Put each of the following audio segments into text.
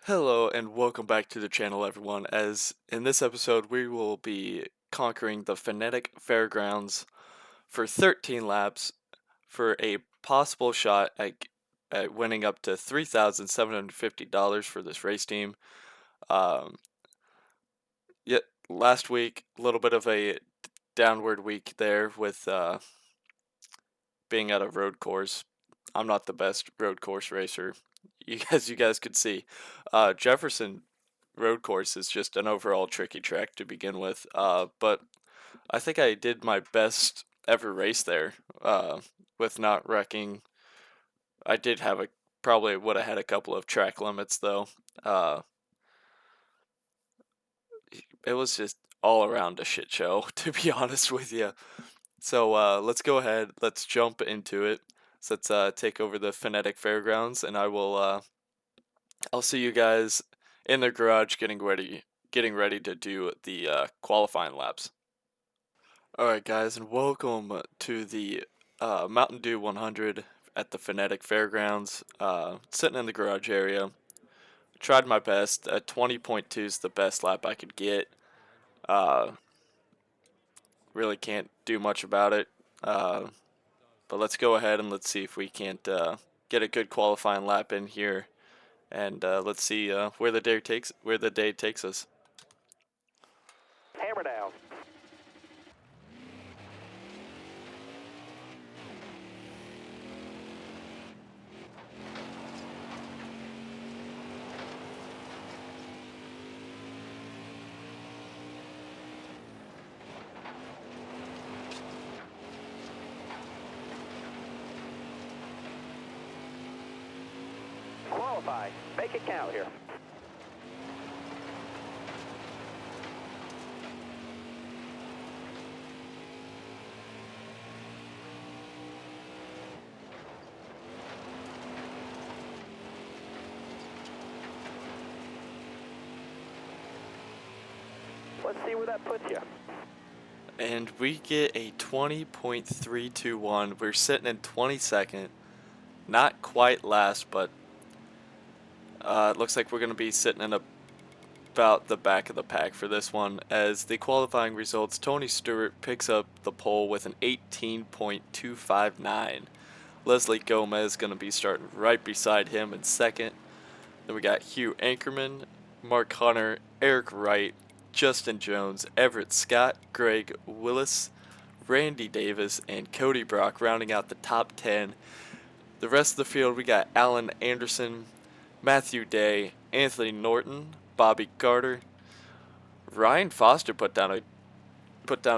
Hello and welcome back to the channel, everyone. As in this episode, we will be conquering the Phonetic Fairgrounds for 13 laps for a possible shot at winning up to $3,750 for this race team. Um, Yet last week, a little bit of a downward week there with being at a road course. I'm not the best road course racer, you guys could see. Jefferson road course is just an overall tricky track to begin with. But I think I did my best ever race there with not wrecking. I did have probably would have had a couple of track limits though. Uh, it was just all around a shit show, to be honest with you. So let's go ahead. Let's jump into it. So let's take over the Phonetic Fairgrounds, and I'll see you guys in the garage getting ready to do the qualifying laps. All right, guys, and welcome to the Mountain Dew 100 at the Phonetic Fairgrounds. Sitting in the garage area. Tried my best. 20.2 is the best lap I could get. Uh, really can't do much about it. But let's go ahead and let's see if we can't get a good qualifying lap in here, and let's see where the day takes us. Hammer down. Qualify. Make it count here. Let's see where that puts you. And we get a 20.321. We're sitting in 22nd. Not quite last, but it looks like we're going to be sitting in about the back of the pack for this one. As the qualifying results, Tony Stewart picks up the pole with an 18.259. Leslie Gomez going to be starting right beside him in second. Then we got Hugh Ankerman, Mark Hunter, Eric Wright, Justin Jones, Everett Scott, Greg Willis, Randy Davis, and Cody Brock rounding out the top 10. The rest of the field, we got Alan Anderson, Matthew Day, Anthony Norton, Bobby Carter. Ryan Foster put down a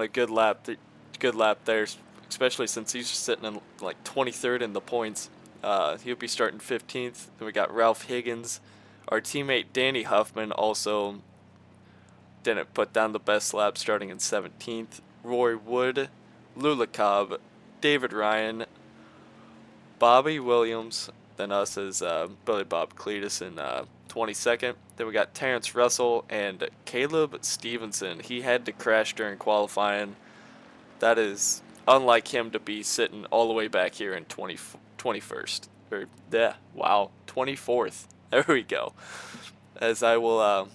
good lap there, especially since he's sitting in like 23rd in the points. He'll be starting 15th. Then we got Ralph Higgins. Our teammate Danny Huffman also didn't put down the best lap, starting in 17th. Roy Wood, Lula Cobb, David Ryan, Bobby Williams, then us as Billy Bob Cletus in 22nd. Then we got Terrence Russell and Caleb Stevenson. He had to crash during qualifying. That is unlike him to be sitting all the way back here in 21st. Or, yeah, wow, 24th. There we go. As I'll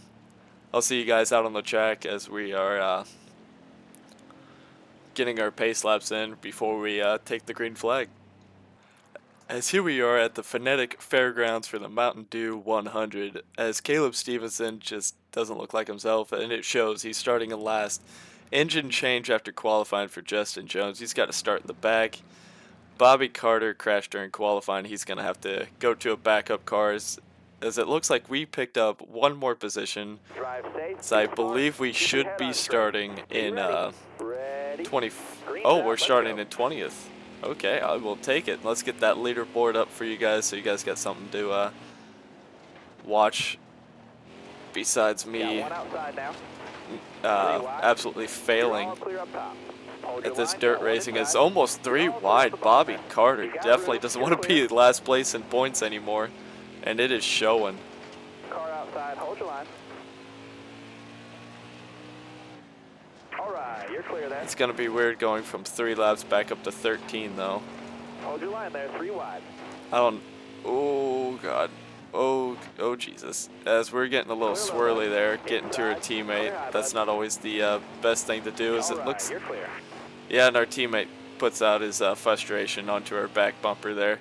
see you guys out on the track as we are getting our pace laps in before we take the green flag. As here we are at the Phonetic Fairgrounds for the Mountain Dew 100, as Caleb Stevenson just doesn't look like himself, and it shows. He's starting in last. Engine change after qualifying for Justin Jones. He's got to start in the back. Bobby Carter crashed during qualifying. He's going to have to go to a backup car as it looks like we picked up one more position. So I believe we should be starting in 20. Oh, we're starting in 20th. Okay, I will take it. Let's get that leaderboard up for you guys so you guys got something to watch besides me absolutely failing at this dirt racing. It's almost 3 wide. Bobby Carter definitely doesn't want to be last place in points anymore, and it is showing. Car outside, hold your line. All right, you're clear there. It's going to be weird going from 3 laps back up to 13, though. Hold your line there, 3 wide. I don't... Oh, God. Oh, Jesus. As we're getting a little swirly there, getting to our teammate, that's not always the best thing to do, as it looks... You're clear. Yeah, and our teammate puts out his frustration onto our back bumper there.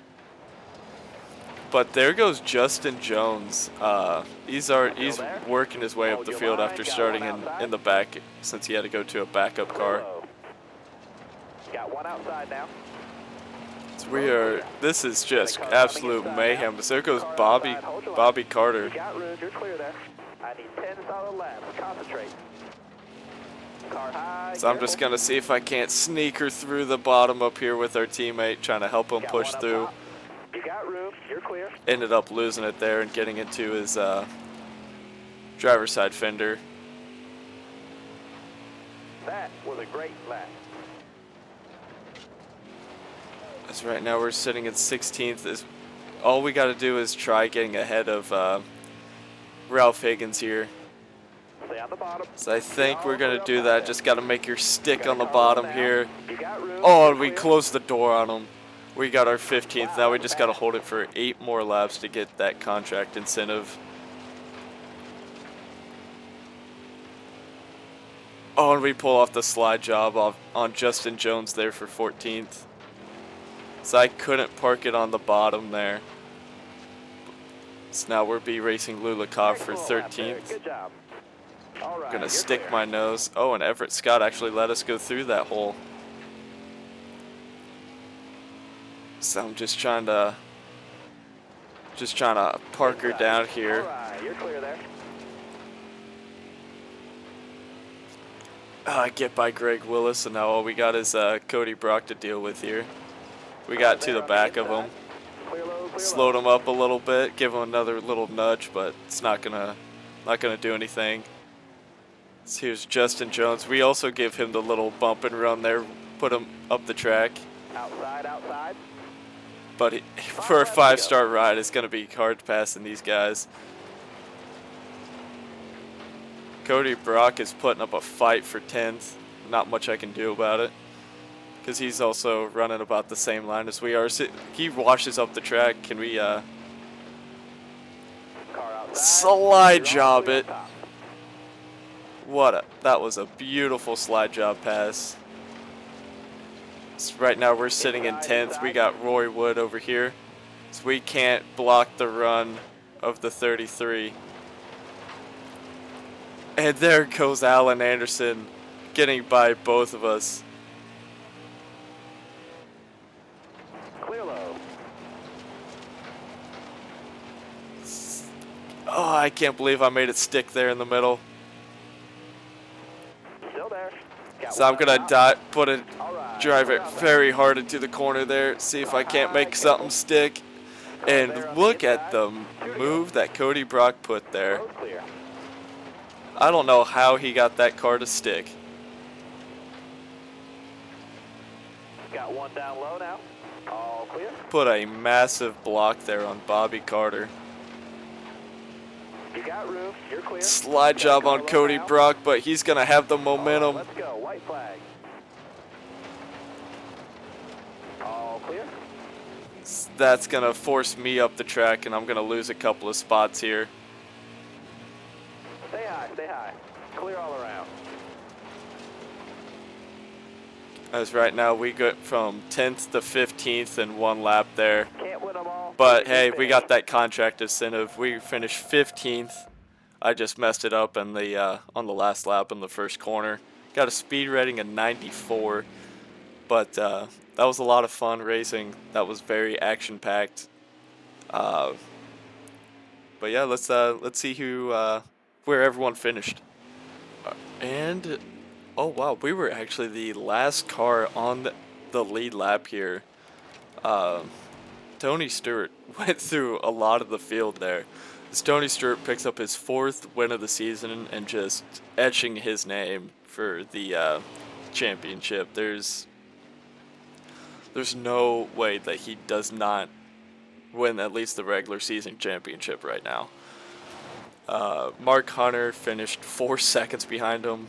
But there goes Justin Jones. He's working his way up the field after starting in the back, since he had to go to a backup car. Got one outside now. So this is just absolute mayhem. So there goes Bobby Carter. You got room, you're clear there. I need 10 solid laps. Concentrate. Car high. So I'm just gonna see if I can't sneak her through the bottom up here with our teammate, trying to help him push through. You got room, you're clear. Ended up losing it there and getting into his driver's side fender. That was a great lap. As right now we're sitting at 16th. All we got to do is try getting ahead of Ralph Higgins here. Stay on the bottom. So I think we're going to do that. Just got to make your stick on the bottom here. Oh, and we closed the door on him. We got our 15th. Now we just got to hold it for 8 more laps to get that contract incentive. Oh, and we pull off the slide job on Justin Jones there for 14th. So I couldn't park it on the bottom there. So now we're racing Lulikov for 13th. Good job. All right, Gonna stick my nose. Oh, and Everett Scott actually let us go through that hole. So I'm just trying to park her down here. All right, you're clear there. Get by Greg Willis, and now all we got is Cody Brock to deal with here. We got to the back of him, slowed him up a little bit, give him another little nudge, but it's not gonna do anything. So here's Justin Jones. We also give him the little bump and run there, put him up the track. Outside. But for a 5-star ride, it's gonna be hard passing these guys. Cody Brock is putting up a fight for 10th. Not much I can do about it, because he's also running about the same line as we are. So he washes up the track. Can we slide job it? That was a beautiful slide job pass. So right now we're sitting in 10th. We got Roy Wood over here, so we can't block the run of the 33. And there goes Alan Anderson, getting by both of us. Clear low. Oh, I can't believe I made it stick there in the middle. Still there. So I'm gonna drive it very hard into the corner there, see if I can't make something stick. And look at the move that Cody Brock put there. I don't know how he got that car to stick. Got one down low now. All clear. Put a massive block there on Bobby Carter. You got room. You're clear. Slide job on Cody Brock, but he's gonna have the momentum. Let's go. White flag. All clear. That's gonna force me up the track, and I'm gonna lose a couple of spots here. Stay high. Stay high. Clear all around. As right now we got from 10th to 15th in 1 lap there. Can't win them all. But hey, we got that contract incentive. We finished 15th. I just messed it up in the on the last lap in the first corner. Got a speed rating of 94. But that was a lot of fun racing. That was very action-packed. But yeah, let's see where everyone finished. And oh wow, we were actually the last car on the lead lap here. Tony Stewart went through a lot of the field there. As Tony Stewart picks up his 4th win of the season and just etching his name for the championship. There's no way that he does not win at least the regular season championship right now. Mark Hunter finished 4 seconds behind him.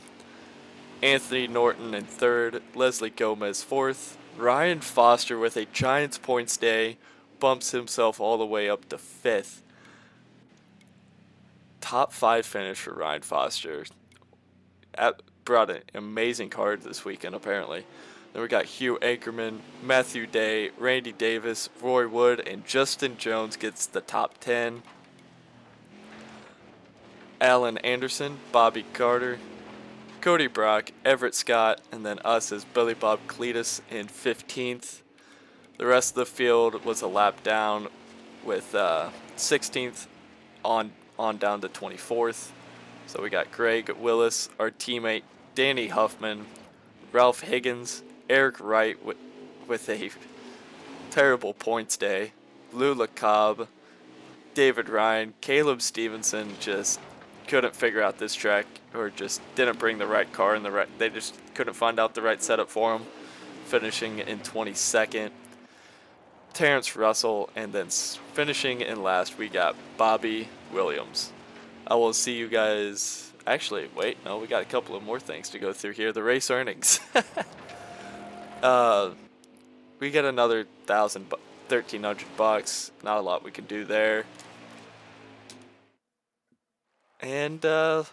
Anthony Norton in third, Leslie Gomez fourth. Ryan Foster with a Giants points day bumps himself all the way up to fifth. Top 5 finish for Ryan Foster. Brought an amazing card this weekend, apparently. Then we got Hugh Ankerman, Matthew Day, Randy Davis, Roy Wood, and Justin Jones gets the top 10. Alan Anderson, Bobby Carter, Cody Brock, Everett Scott, and then us as Billy Bob Cletus in 15th. The rest of the field was a lap down with 16th on down to 24th. So we got Greg Willis, our teammate Danny Huffman, Ralph Higgins, Eric Wright with a terrible points day, Lula Cobb, David Ryan, Caleb Stevenson just couldn't figure out this track or just didn't bring the right car in the right. They just couldn't find out the right setup for him, finishing in 22nd. Terrence Russell, and then finishing in last, we got Bobby Williams. I will see you guys. Actually, wait, no, we got a couple of more things to go through here. The race earnings. We get another $1,300. Not a lot we can do there. And let's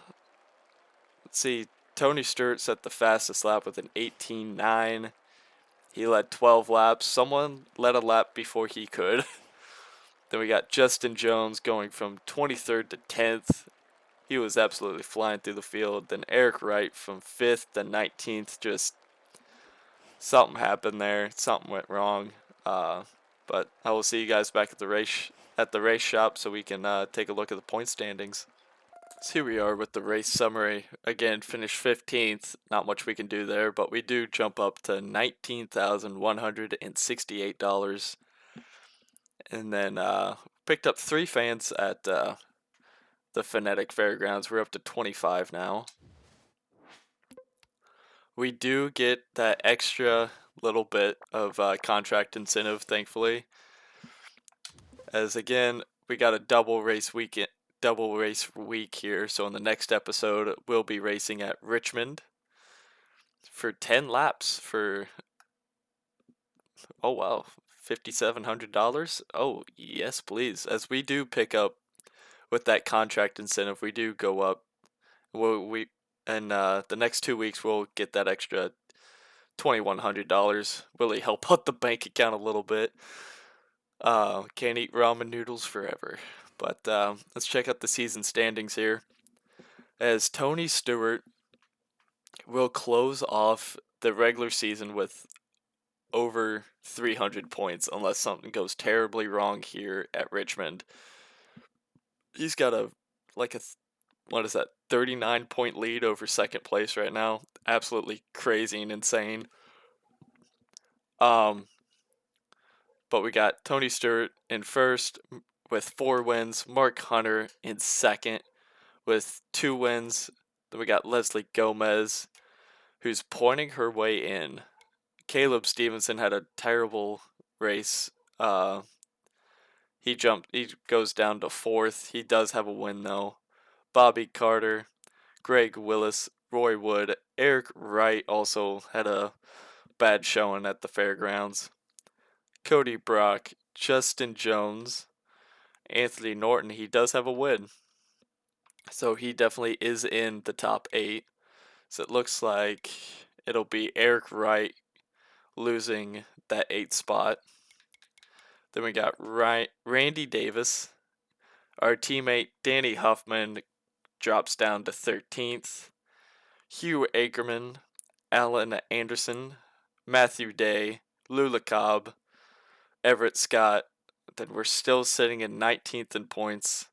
see. Tony Stewart set the fastest lap with an 18.9. He led 12 laps. Someone led a lap before he could. Then we got Justin Jones going from 23rd to 10th. He was absolutely flying through the field. Then Eric Wright from 5th to 19th. Just something happened there. Something went wrong. But I will see you guys back at the race shop so we can take a look at the point standings. So here we are with the race summary. Again, finished 15th. Not much we can do there, but we do jump up to $19,168. And then picked up 3 fans at the Phonetic Fairgrounds. We're up to 25 now. We do get that extra little bit of contract incentive, thankfully. As again, we got a double race week here. So in the next episode, we'll be racing at Richmond for 10 laps for, oh wow, $5,700. Oh yes, please. As we do pick up with that contract incentive, we do go up. The next 2 weeks we'll get that extra $2,100. Really help out the bank account a little bit. Can't eat ramen noodles forever. But let's check out the season standings here. As Tony Stewart will close off the regular season with over 300 points unless something goes terribly wrong here at Richmond. He's got what is that, 39-point lead over second place right now. Absolutely crazy and insane. But we got Tony Stewart in first with 4 wins, Mark Hunter in second with 2 wins. Then we got Leslie Gomez, who's pointing her way in. Caleb Stevenson had a terrible race. He goes down to 4th. He does have a win though. Bobby Carter, Greg Willis, Roy Wood, Eric Wright also had a bad showing at the fairgrounds. Cody Brock, Justin Jones, Anthony Norton, he does have a win. So he definitely is in the top 8. So it looks like it'll be Eric Wright losing that 8th spot. Then we got Randy Davis. Our teammate Danny Huffman drops down to 13th. Hugh Ackerman, Alan Anderson, Matthew Day, Lula Cobb, Everett Scott. Then we're still sitting in 19th in points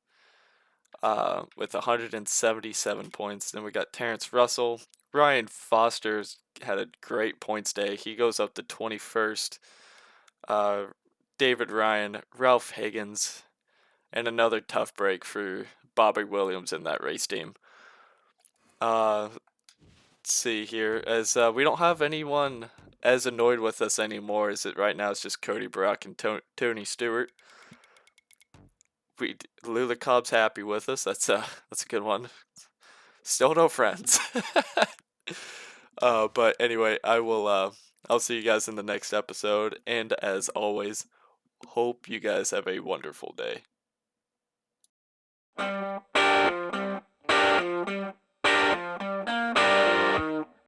with 177 points. Then we got Terrence Russell. Ryan Foster's had a great points day. He goes up to 21st. David Ryan, Ralph Higgins, and another tough break for Bobby Williams in that race team. Let's see here, as we don't have anyone as annoyed with us anymore. Is it right now? It's just Cody Brock and Tony Stewart. Lula Cobb's happy with us. That's a good one. Still no friends. But anyway, I'll see you guys in the next episode, and as always, hope you guys have a wonderful day.